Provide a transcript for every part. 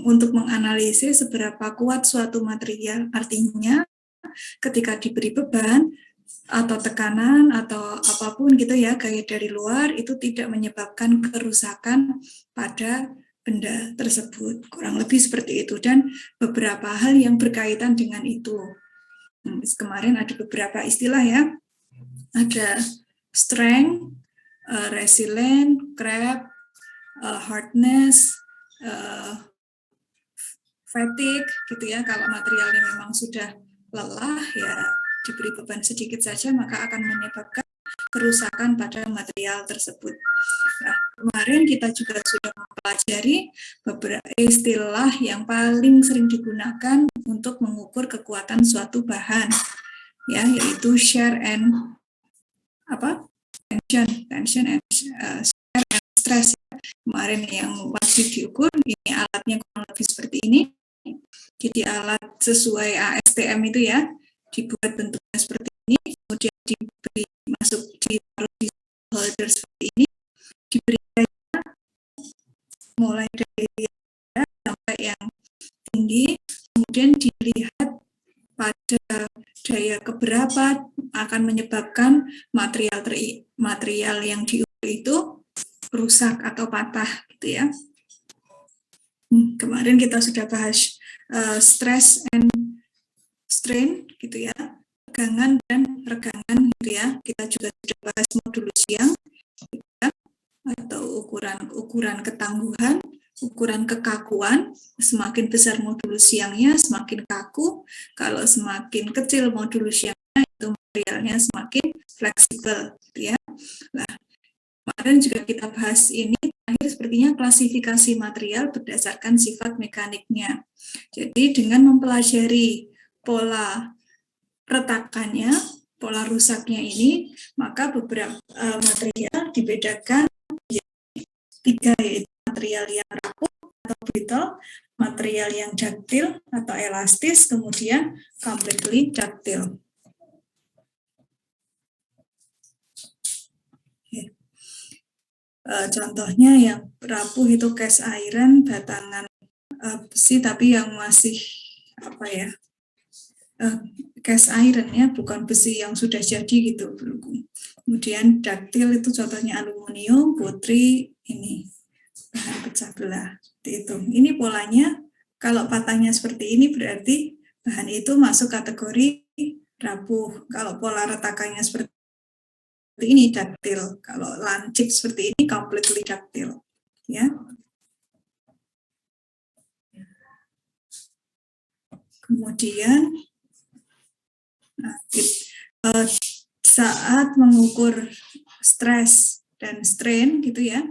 untuk menganalisis seberapa kuat suatu material. Artinya ketika diberi beban atau tekanan atau apapun gitu ya, gaya dari luar itu tidak menyebabkan kerusakan pada benda tersebut. Kurang lebih seperti itu, dan beberapa hal yang berkaitan dengan itu. Kemarin ada beberapa istilah ya, ada strength, resilient, craft, hardness, fatigue gitu ya. Kalau materialnya memang sudah lelah ya, diberi beban sedikit saja maka akan menyebabkan kerusakan pada material tersebut. Nah, kemarin kita juga sudah mempelajari beberapa istilah yang paling sering digunakan untuk mengukur kekuatan suatu bahan, ya, yaitu shear and tension and stress. Kemarin yang wajib diukur, ini alatnya kurang lebih seperti ini. Jadi alat sesuai ASTM itu ya, dibuat bentuknya seperti ini, kemudian diberi masuk ditaruh di holder seperti ini, diberi mulai dari yang sampai yang tinggi, kemudian dilihat pada daya keberapa akan menyebabkan material yang diukur itu rusak atau patah gitu ya. Kemarin kita sudah bahas stress and strain gitu ya, tegangan dan regangan gitu ya. Kita juga sudah bahas modulus Young gitu ya, atau ukuran ketangguhan, ukuran kekakuan. Semakin besar modulus Young-nya semakin kaku, kalau semakin kecil modulus Young-nya itu materialnya semakin fleksibel gitu ya. Nah, kemarin juga kita bahas ini terakhir sepertinya klasifikasi material berdasarkan sifat mekaniknya. Jadi dengan mempelajari pola retakannya, pola rusaknya ini, maka beberapa material dibedakan menjadi 3, yaitu material yang rapuh atau brittle, material yang ductile atau elastis, kemudian completely ductile. Contohnya yang rapuh itu cast iron, batangan besi tapi yang masih cast iron ya, bukan besi yang sudah jadi gitu. Kemudian ductile itu contohnya aluminium, putri, ini bahan pecah belah. Itu. Ini polanya, kalau patahnya seperti ini berarti bahan itu masuk kategori rapuh. Kalau pola retakannya seperti ini ductile, kalau lancip seperti ini completely ductile, ya. Kemudian saat mengukur stres dan strain gitu ya,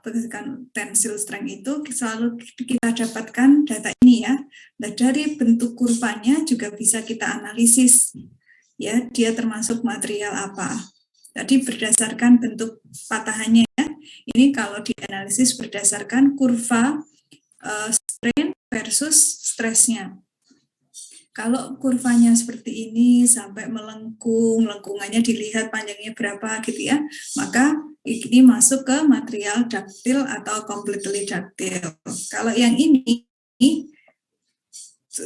berdasarkan tensile strength itu selalu kita dapatkan data ini ya. Nah, dari bentuk kurvanya juga bisa kita analisis ya, dia termasuk material apa. Tadi berdasarkan bentuk patahannya ya. Ini kalau dianalisis berdasarkan kurva strain versus stresnya. Kalau kurvanya seperti ini sampai melengkung, lengkungannya dilihat panjangnya berapa gitu ya, maka ini masuk ke material ductile atau completely ductile. Kalau yang ini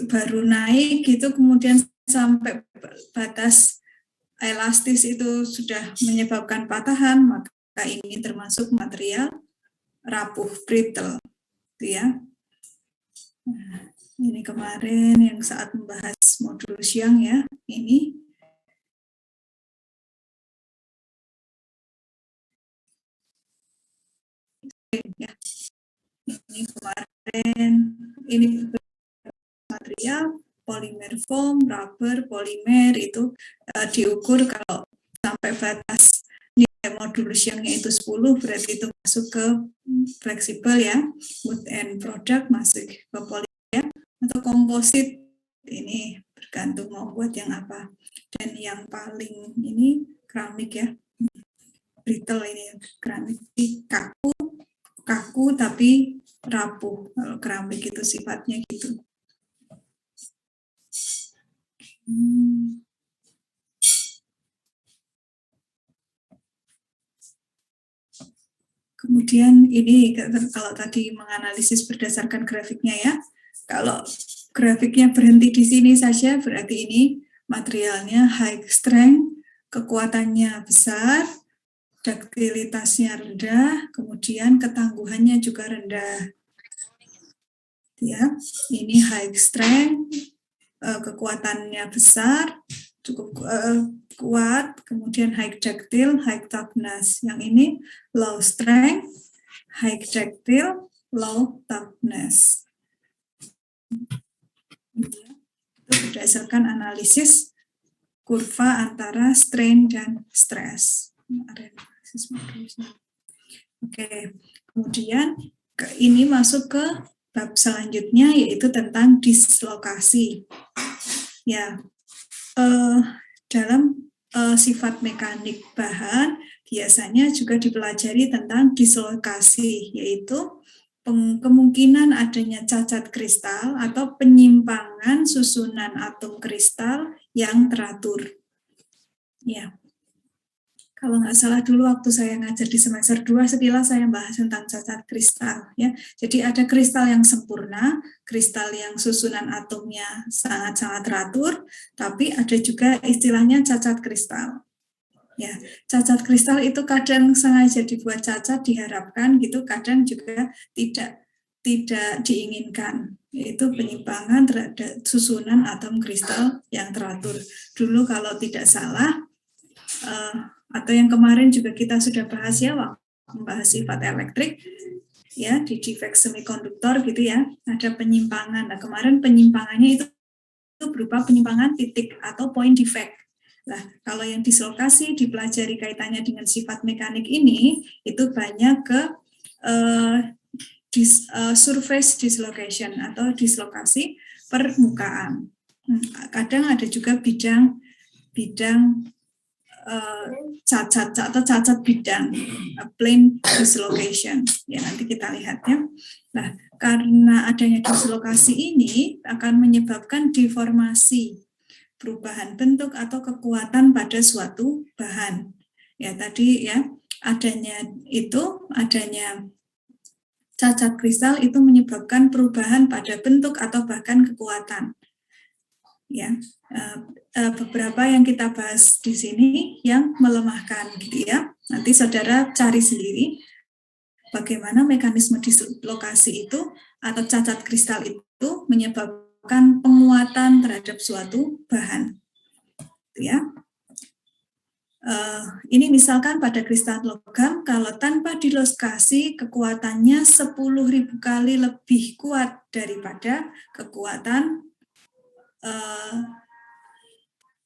baru naik gitu, kemudian sampai batas elastis itu sudah menyebabkan patahan, maka ini termasuk material rapuh, brittle, gitu ya. Nah, ini kemarin yang saat membahas modulus Young ya, ini. Ya. Ini kemarin, ini material, polimer foam, rubber, polimer itu diukur kalau sampai batas nilai modulus Young-nya itu 10, berarti itu masuk ke fleksibel ya, wood and product masuk ke polimer, atau komposit ini bergantung mau buat yang apa. Dan yang paling ini keramik ya, brittle ini keramik, kaku tapi rapuh. Kalau keramik itu sifatnya gitu. Kemudian ini kalau tadi menganalisis berdasarkan grafiknya ya, kalau grafiknya berhenti di sini saja berarti ini materialnya high strength, kekuatannya besar, duktilitasnya rendah, kemudian ketangguhannya juga rendah. Ya, ini high strength, kekuatannya besar, cukup kuat, kemudian high ductile, high toughness. Yang ini low strength, high ductile, low toughness. Itu berdasarkan analisis kurva antara strain dan stress. Oke, kemudian ini masuk ke bab selanjutnya yaitu tentang dislokasi. Ya, dalam sifat mekanik bahan biasanya juga dipelajari tentang dislokasi, yaitu kemungkinan adanya cacat kristal atau penyimpangan susunan atom kristal yang teratur. Ya. Kalau nggak salah dulu waktu saya ngajar di semester 2 sekilas saya bahas tentang cacat kristal ya. Jadi ada kristal yang sempurna, kristal yang susunan atomnya sangat-sangat teratur, tapi ada juga istilahnya cacat kristal. Ya, cacat kristal itu kadang sengaja dibuat cacat diharapkan gitu, kadang juga tidak diinginkan, yaitu penyimpangan terhadap susunan atom kristal yang teratur. Dulu kalau tidak salah atau yang kemarin juga kita sudah bahas ya waktu membahas sifat elektrik ya di defect semikonduktor gitu ya, ada penyimpangan. Nah, kemarin penyimpangannya itu berupa penyimpangan titik atau point defect. Nah, kalau yang dislokasi dipelajari kaitannya dengan sifat mekanik ini itu banyak ke surface dislocation atau dislokasi permukaan. Kadang ada juga bidang cacat atau cacat bidang, plane dislocation. Ya, nanti kita lihat ya. Nah, karena adanya dislokasi ini akan menyebabkan deformasi, perubahan bentuk atau kekuatan pada suatu bahan. Ya, tadi ya, adanya cacat kristal itu menyebabkan perubahan pada bentuk atau bahkan kekuatan. Ya, beberapa yang kita bahas di sini yang melemahkan gitu ya. Nanti saudara cari sendiri bagaimana mekanisme dislokasi itu atau cacat kristal itu menyebabkan penguatan terhadap suatu bahan. Gitu ya. Ini misalkan pada kristal logam kalau tanpa dislokasi kekuatannya 10.000 kali lebih kuat daripada kekuatan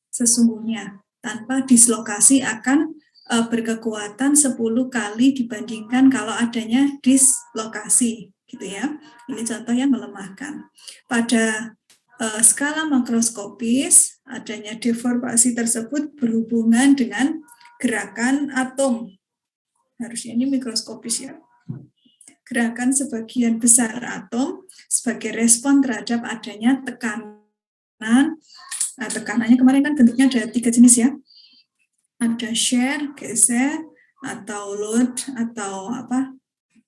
sesungguhnya. Tanpa dislokasi akan berkekuatan 10 kali dibandingkan kalau adanya dislokasi gitu ya. Ini contoh yang melemahkan. Pada skala makroskopis adanya deformasi tersebut berhubungan dengan gerakan atom. Harusnya ini mikroskopis ya. Gerakan sebagian besar atom sebagai respon terhadap adanya tekanan. Nah, tekanannya kemarin kan bentuknya ada 3 jenis ya. Ada shear, geser, atau load, atau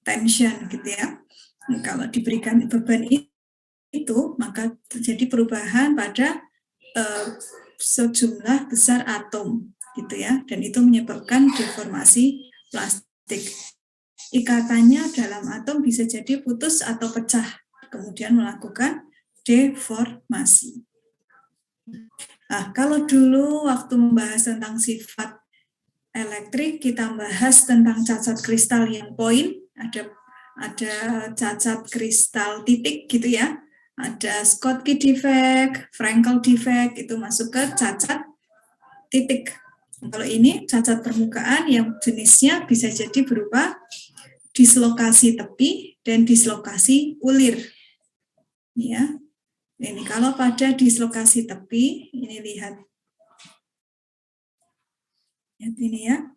tension gitu ya. Nah, kalau diberikan beban itu, maka terjadi perubahan pada sejumlah besar atom gitu ya. Dan itu menyebabkan deformasi plastik. Ikatannya dalam atom bisa jadi putus atau pecah, kemudian melakukan deformasi. Nah, kalau dulu waktu membahas tentang sifat elektrik, kita bahas tentang cacat kristal yang point, ada cacat kristal titik gitu ya, ada Schottky defect, Frankel defect, itu masuk ke cacat titik. Kalau ini cacat permukaan yang jenisnya bisa jadi berupa dislokasi tepi dan dislokasi ulir. Ya. Ini kalau pada dislokasi tepi, ini lihat ini ya.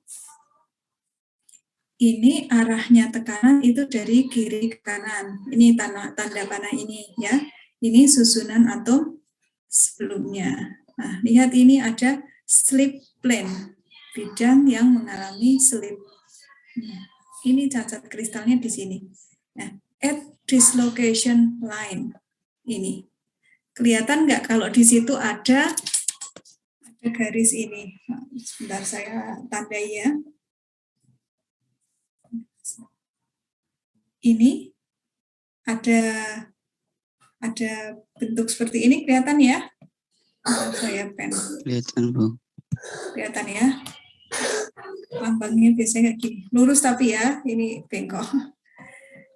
Ini arahnya tekanan itu dari kiri ke kanan. Ini tanda panah ini ya. Ini susunan atom sebelumnya. Nah, lihat ini ada slip plane, bidang yang mengalami slip. Ini cacat kristalnya di sini. Nah, at dislocation line ini kelihatan nggak kalau di situ ada garis ini. Sebentar saya tandai ya. Ini ada bentuk seperti ini, kelihatan ya? Saya pen. Kelihatan, Bu. Kelihatan ya? Lambangnya biasanya kayak gini. Lurus tapi ya, ini bengkok.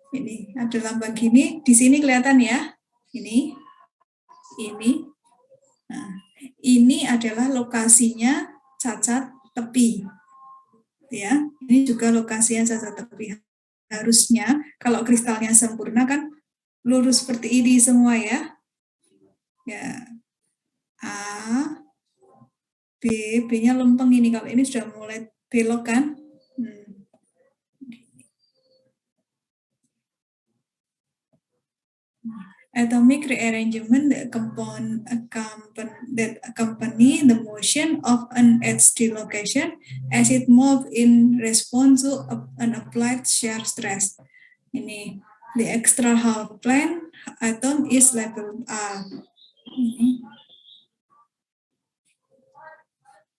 Ini ada lambang gini, di sini kelihatan ya? Ini. Nah, ini adalah lokasinya cacat tepi. Ya, ini juga lokasinya cacat tepi. Harusnya kalau kristalnya sempurna kan lurus seperti ini semua ya. Ya. A, B, B-nya lempeng ini. Kalau ini sudah mulai belok kan. Atomic rearrangement that accompany the motion of an edge location as it moves in response to an applied shear stress. Ini the extra half plane atom is labeled A.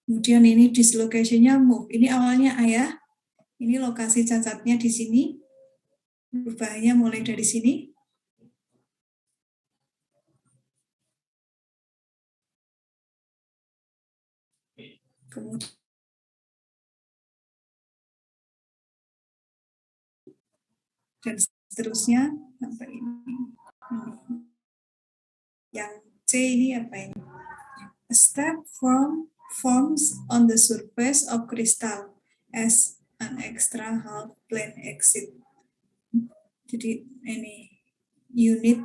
Kemudian ini dislocation-nya move. Ini awalnya A ya. Ini lokasi cacatnya di sini. Perubahannya mulai dari sini. Kemudian dan seterusnya sampai ini. Yang C ini apa ini? A step forms on the surface of crystal as an extra half plane exit. Jadi ini unit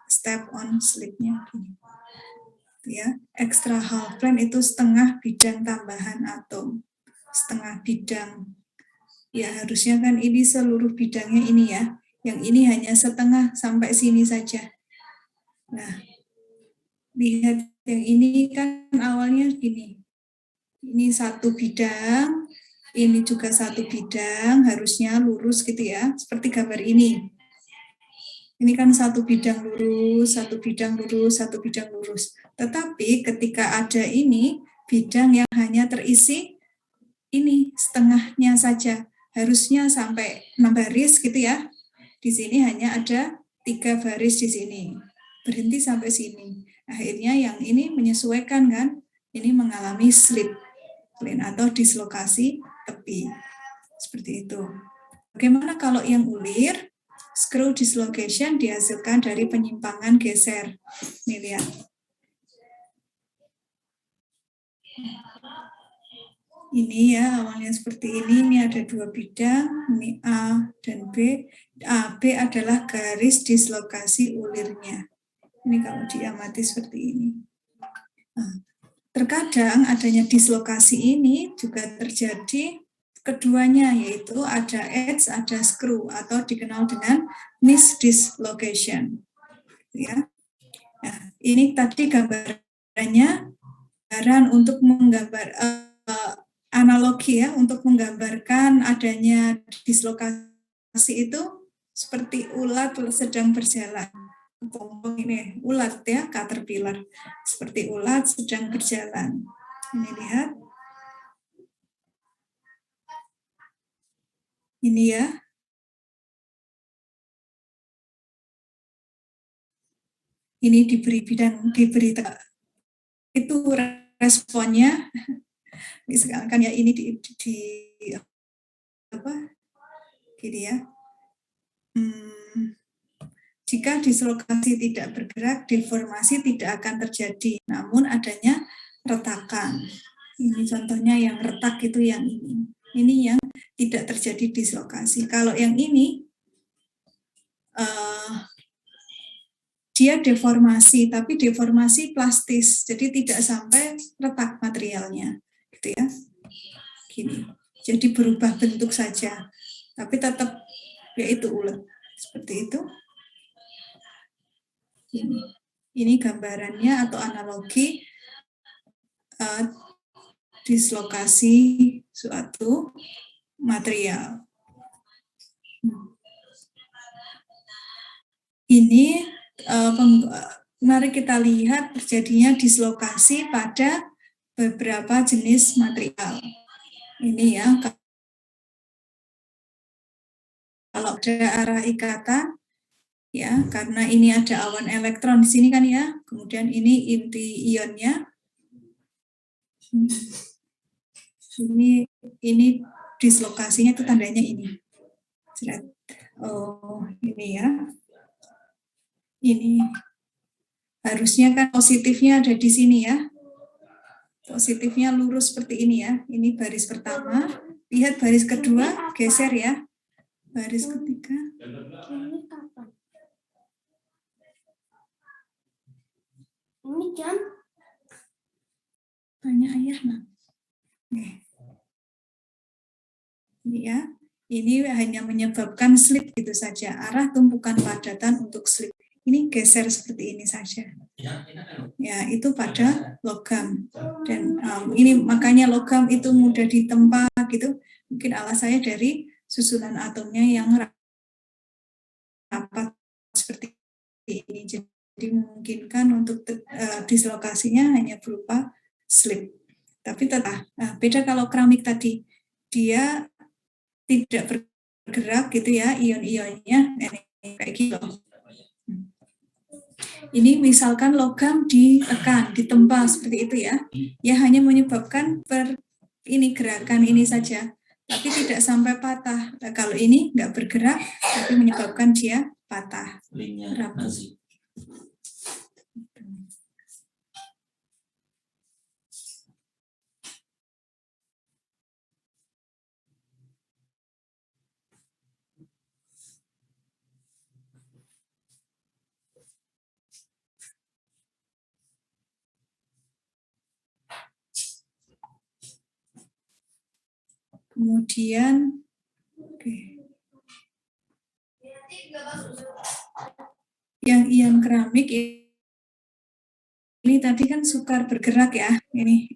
step on slipnya gini. Ya, extra half plane itu setengah bidang tambahan atom, setengah bidang. Ya harusnya kan ini seluruh bidangnya ini ya, yang ini hanya setengah sampai sini saja. Nah, lihat yang ini kan awalnya gini, ini satu bidang, ini juga satu bidang, harusnya lurus gitu ya, seperti gambar ini. Ini kan satu bidang lurus, satu bidang lurus, satu bidang lurus. Tetapi ketika ada ini, bidang yang hanya terisi ini setengahnya saja. Harusnya sampai 6 baris gitu ya. Di sini hanya ada 3 baris di sini. Berhenti sampai sini. Akhirnya yang ini menyesuaikan kan. Ini mengalami slip plane atau dislokasi tepi. Seperti itu. Bagaimana kalau yang ulir? Screw dislocation dihasilkan dari penyimpangan geser. Nih lihat. Ini ya awalnya seperti ini ada 2 bidang, ini A dan B. A, B adalah garis dislokasi ulirnya. Ini kalau diamati seperti ini. Nah, terkadang adanya dislokasi ini juga terjadi keduanya, yaitu ada edge, ada screw, atau dikenal dengan misdislocation. Ya. Nah, ini tadi gambarannya, gambaran untuk menggambar analogi ya, untuk menggambarkan adanya dislokasi itu seperti ulat sedang berjalan. Ini ulat ya, caterpillar. Seperti ulat sedang berjalan. Ini lihat. Ini ya. Ini diberi itu responnya. Misalkan ya ini di apa? Gini ya. Jika dislokasi tidak bergerak, deformasi tidak akan terjadi. Namun adanya retakan. Ini contohnya yang retak itu yang ini. Ini yang tidak terjadi dislokasi. Kalau yang ini dia deformasi, tapi deformasi plastis, jadi tidak sampai retak materialnya, gitu ya. Gini, jadi berubah bentuk saja, tapi tetap yaitu ulet, seperti itu. Ini gambarannya atau analogi dislokasi suatu material. Ini mari kita lihat terjadinya dislokasi pada beberapa jenis material. Ini ya, kalau ada arah ikatan, ya, karena ini ada awan elektron di sini kan ya, kemudian ini inti ionnya. Ini dislokasinya itu tandanya ini. Oh, ini ya. Ini harusnya kan positifnya ada di sini ya. Positifnya lurus seperti ini ya. Ini baris pertama. Lihat baris kedua, geser ya. Baris ketiga. Ini kapan? Ini jam? Tanya ayah, nah. Ini ya. Ini hanya menyebabkan slip gitu saja. Arah tumpukan padatan untuk slip. Ini geser seperti ini saja. Ya, itu pada logam. Dan ini makanya logam itu mudah ditempa gitu. Mungkin alasannya dari susunan atomnya yang rapat seperti ini. Jadi memungkinkan untuk dislokasinya hanya berupa slip. Tapi tetap beda kalau keramik tadi, dia tidak bergerak gitu ya, ion-ionnya kayak gitu. Ini misalkan logam ditekan, ditempa seperti itu ya. Ya hanya menyebabkan gerakan ini saja, tapi tidak sampai patah. Nah, kalau ini nggak bergerak, tapi menyebabkan dia patah. Rapuh. Kemudian, yang ion keramik ini tadi kan sukar bergerak ya. Ini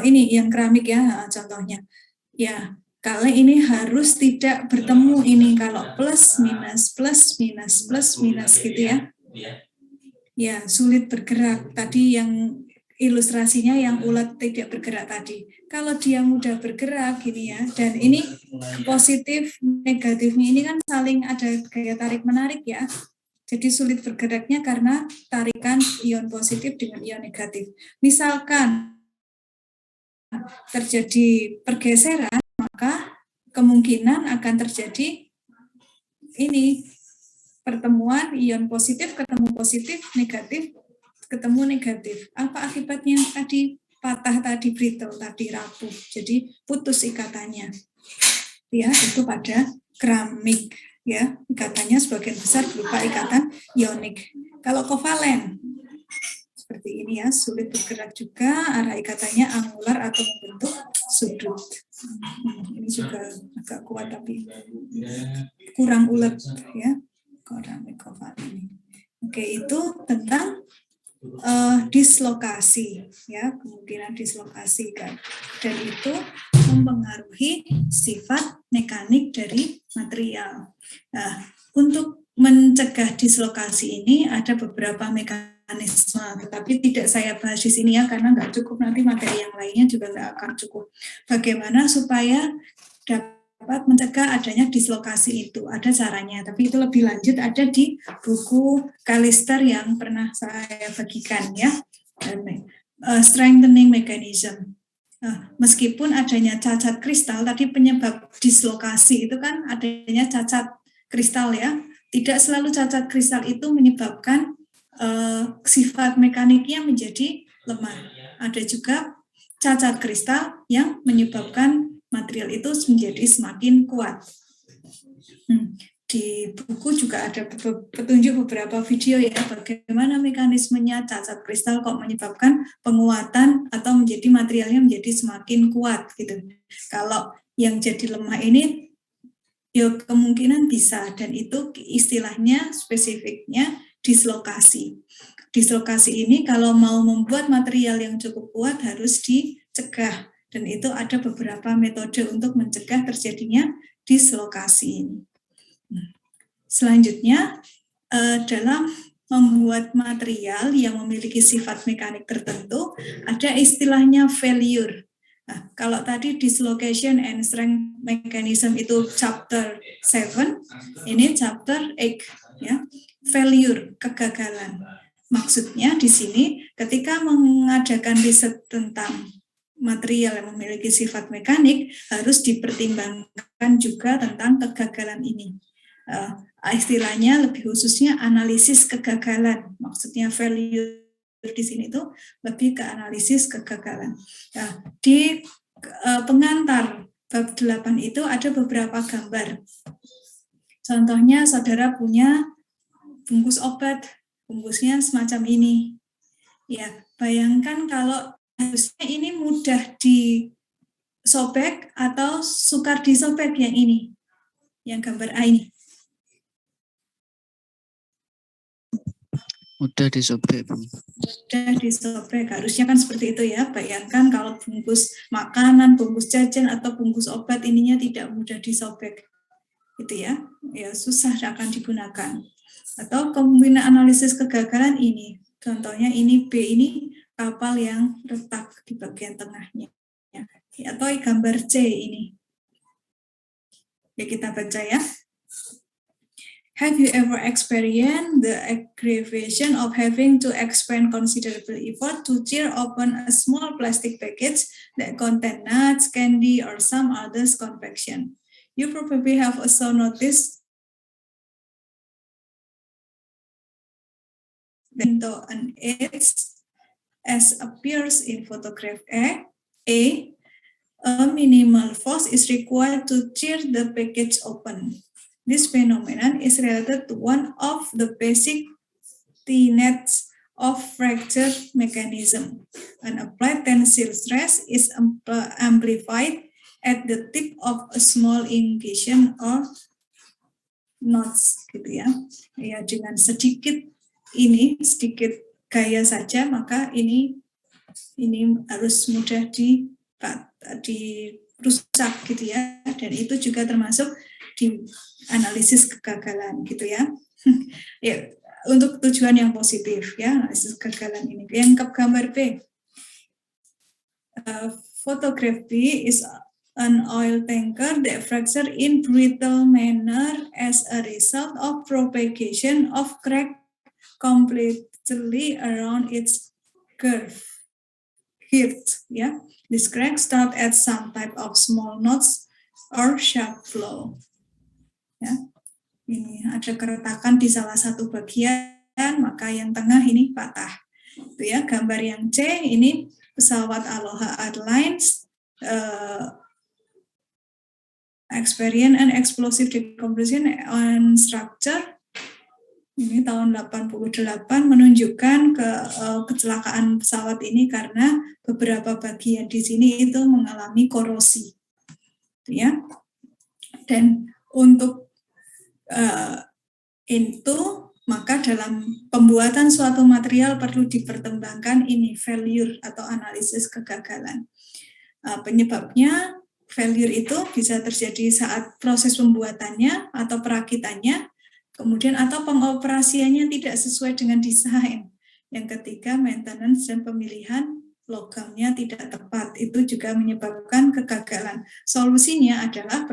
ini ion keramik ya contohnya. Ya, kalau ini harus tidak bertemu ini kalau plus minus plus minus plus minus gitu ya. Ya, sulit bergerak. Tadi yang ilustrasinya yang ulat tidak bergerak tadi. Kalau dia mudah bergerak gini ya, dan ini positif negatifnya ini kan saling ada gaya tarik menarik ya. Jadi sulit bergeraknya karena tarikan ion positif dengan ion negatif. Misalkan terjadi pergeseran, maka kemungkinan akan terjadi ini pertemuan ion positif ketemu positif, negatif ketemu negatif. Apa akibatnya? Tadi patah, tadi brittle, tadi rapuh. Jadi putus ikatannya. Ya, itu pada keramik ya. Ikatannya sebagian besar berupa ikatan ionik. Kalau kovalen seperti ini ya, sulit bergerak juga, arah ikatannya angular atau membentuk sudut. Ini juga agak kuat tapi kurang ulet ya. Keramik kovalen ini. Oke, itu tentang dislokasi ya, kemungkinan dislokasi kan, dan itu mempengaruhi sifat mekanik dari material. Nah, untuk mencegah dislokasi ini ada beberapa mekanisme, tetapi tidak saya bahas di sini ya karena nggak cukup, nanti materi yang lainnya juga nggak akan cukup. Bagaimana supaya dapat mencegah adanya dislokasi itu, ada caranya, tapi itu lebih lanjut ada di buku Kalister yang pernah saya bagikan ya, strengthening mechanism. Meskipun adanya cacat kristal, tadi penyebab dislokasi itu kan adanya cacat kristal ya, tidak selalu cacat kristal itu menyebabkan sifat mekaniknya menjadi lemah. Ada juga cacat kristal yang menyebabkan material itu menjadi semakin kuat. Di buku juga ada petunjuk beberapa video ya, bagaimana mekanismenya cacat kristal kok menyebabkan penguatan atau menjadi materialnya menjadi semakin kuat gitu. Kalau yang jadi lemah ini ya kemungkinan bisa, dan itu istilahnya spesifiknya dislokasi. Dislokasi ini kalau mau membuat material yang cukup kuat harus dicegah. Dan itu ada beberapa metode untuk mencegah terjadinya dislokasi ini. Selanjutnya, dalam membuat material yang memiliki sifat mekanik tertentu, ada istilahnya failure. Nah, kalau tadi dislocation and strength mechanism itu chapter 7, ini chapter 8, ya. Failure, kegagalan. Maksudnya di sini ketika mengadakan riset tentang material yang memiliki sifat mekanik harus dipertimbangkan juga tentang kegagalan ini. Istilahnya lebih khususnya analisis kegagalan. Maksudnya failure di sini itu lebih ke analisis kegagalan. Nah, di pengantar bab 8 itu ada beberapa gambar. Contohnya saudara punya bungkus obat, bungkusnya semacam ini. Ya, bayangkan kalau harusnya ini mudah disobek atau sukar disobek yang ini. Yang gambar A ini. Mudah disobek, Bu. Mudah disobek, harusnya kan seperti itu ya. Bayangkan kalau bungkus makanan, bungkus jajan, atau bungkus obat ininya tidak mudah disobek. Gitu ya, ya susah akan digunakan. Atau kemudian analisis kegagalan ini. Contohnya ini B ini kapal yang retak di bagian tengahnya. Ya. Atau gambar C ini. Ya kita baca ya. Have you ever experienced the aggravation of having to expend considerable effort to tear open a small plastic package that contains nuts, candy, or some other confection? You probably have also noticed that an edge as appears in photograph A, a minimal force is required to tear the package open. This phenomenon is related to one of the basic tenets of fracture mechanism. An applied tensile stress is amplified at the tip of a small incision or knots, gitu ya. Ya, dengan sedikit gaya saja, maka ini harus mudah dirusak gitu ya. Dan itu juga termasuk di analisis kegagalan gitu ya. Ya, untuk tujuan yang positif ya, analisis kegagalan ini. Yang gambar B. Photograph B is an oil tanker that fractured in brittle manner as a result of propagation of crack completely around its girth. Ya. This crack start at some type of small knots or sharp flow. Ya. Ini ada keretakan di salah satu bagian, maka yang tengah ini patah. Itu ya, gambar yang C ini pesawat Aloha Airlines experience and explosive decomposition on structure. Ini tahun 88 menunjukkan kecelakaan pesawat ini karena beberapa bagian di sini itu mengalami korosi. Itu ya. Dan untuk itu maka dalam pembuatan suatu material perlu dipertimbangkan ini failure atau analisis kegagalan. Penyebabnya failure itu bisa terjadi saat proses pembuatannya atau perakitannya, kemudian atau pengoperasiannya tidak sesuai dengan desain. Yang ketiga, maintenance dan pemilihan logamnya tidak tepat. Itu juga menyebabkan kegagalan. Solusinya adalah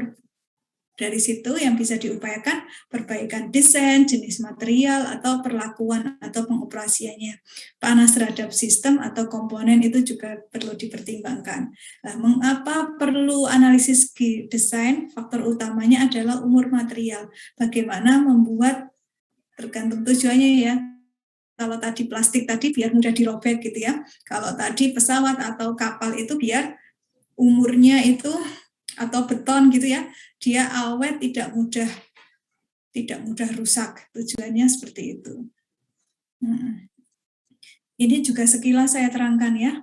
dari situ yang bisa diupayakan perbaikan desain, jenis material, atau perlakuan atau pengoperasiannya. Panas terhadap sistem atau komponen itu juga perlu dipertimbangkan. Nah, mengapa perlu analisis desain? Faktor utamanya adalah umur material. Bagaimana membuat, tergantung tujuannya ya. Kalau tadi plastik tadi biar mudah dirobek gitu ya. Kalau tadi pesawat atau kapal itu biar umurnya itu atau beton gitu ya, dia awet, tidak mudah rusak. Tujuannya seperti itu. Ini juga sekilas saya terangkan ya.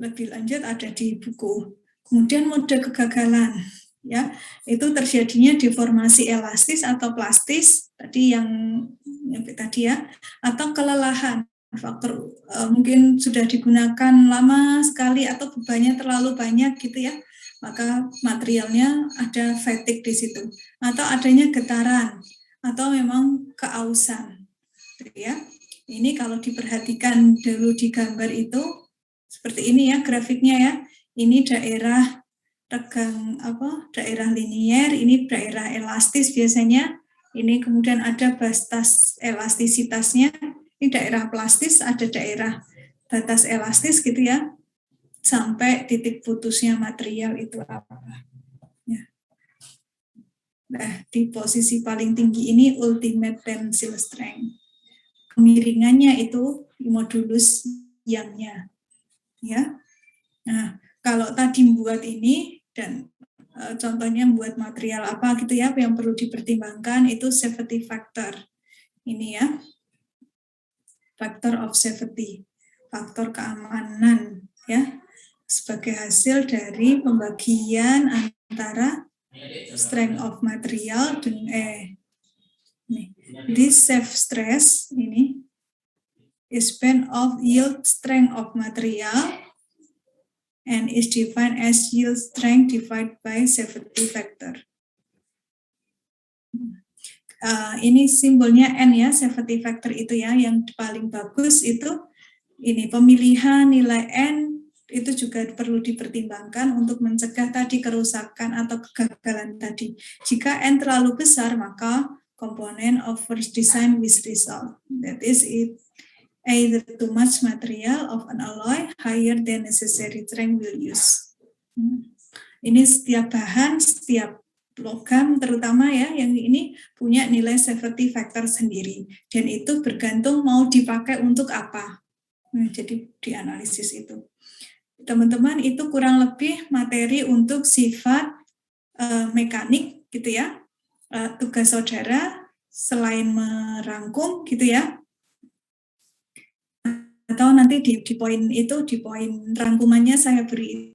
Lebih lanjut ada di buku. Kemudian mode kegagalan ya, itu terjadinya deformasi elastis atau plastis tadi yang tadi ya, atau kelelahan faktor mungkin sudah digunakan lama sekali atau bebannya terlalu banyak gitu ya, maka materialnya ada fatigue di situ, atau adanya getaran, atau memang keausan, gitu ya. Ini kalau diperhatikan dulu di gambar itu seperti ini ya grafiknya ya. Ini daerah tegang daerah linier, ini daerah elastis biasanya. Ini kemudian ada batas elastisitasnya. Ini daerah plastis, ada daerah batas elastis gitu ya. Sampai titik putusnya material itu apa. Ya. Nah, di posisi paling tinggi ini ultimate tensile strength. Kemiringannya itu modulus yang-nya. Ya. Nah, kalau tadi buat ini dan contohnya buat material apa gitu ya yang perlu dipertimbangkan itu safety factor. Ini ya. Factor of safety, faktor keamanan ya. Sebagai hasil dari pembagian antara strength of material dan this safe stress ini is band of yield strength of material and is defined as yield strength divided by safety factor. Ini simbolnya N ya, safety factor itu ya, yang paling bagus itu ini pemilihan nilai N itu juga perlu dipertimbangkan untuk mencegah tadi kerusakan atau kegagalan tadi. Jika N terlalu besar maka komponen over design with result. That is it. Either too much material of an alloy higher than necessary strength will use. Ini setiap bahan, setiap logam terutama ya, yang ini punya nilai safety factor sendiri. Dan itu bergantung mau dipakai untuk apa. Nah, jadi dianalisis itu. Teman-teman itu kurang lebih materi untuk sifat mekanik gitu ya. Tugas saudara selain merangkum gitu ya. Atau nanti di poin itu, di poin rangkumannya saya beri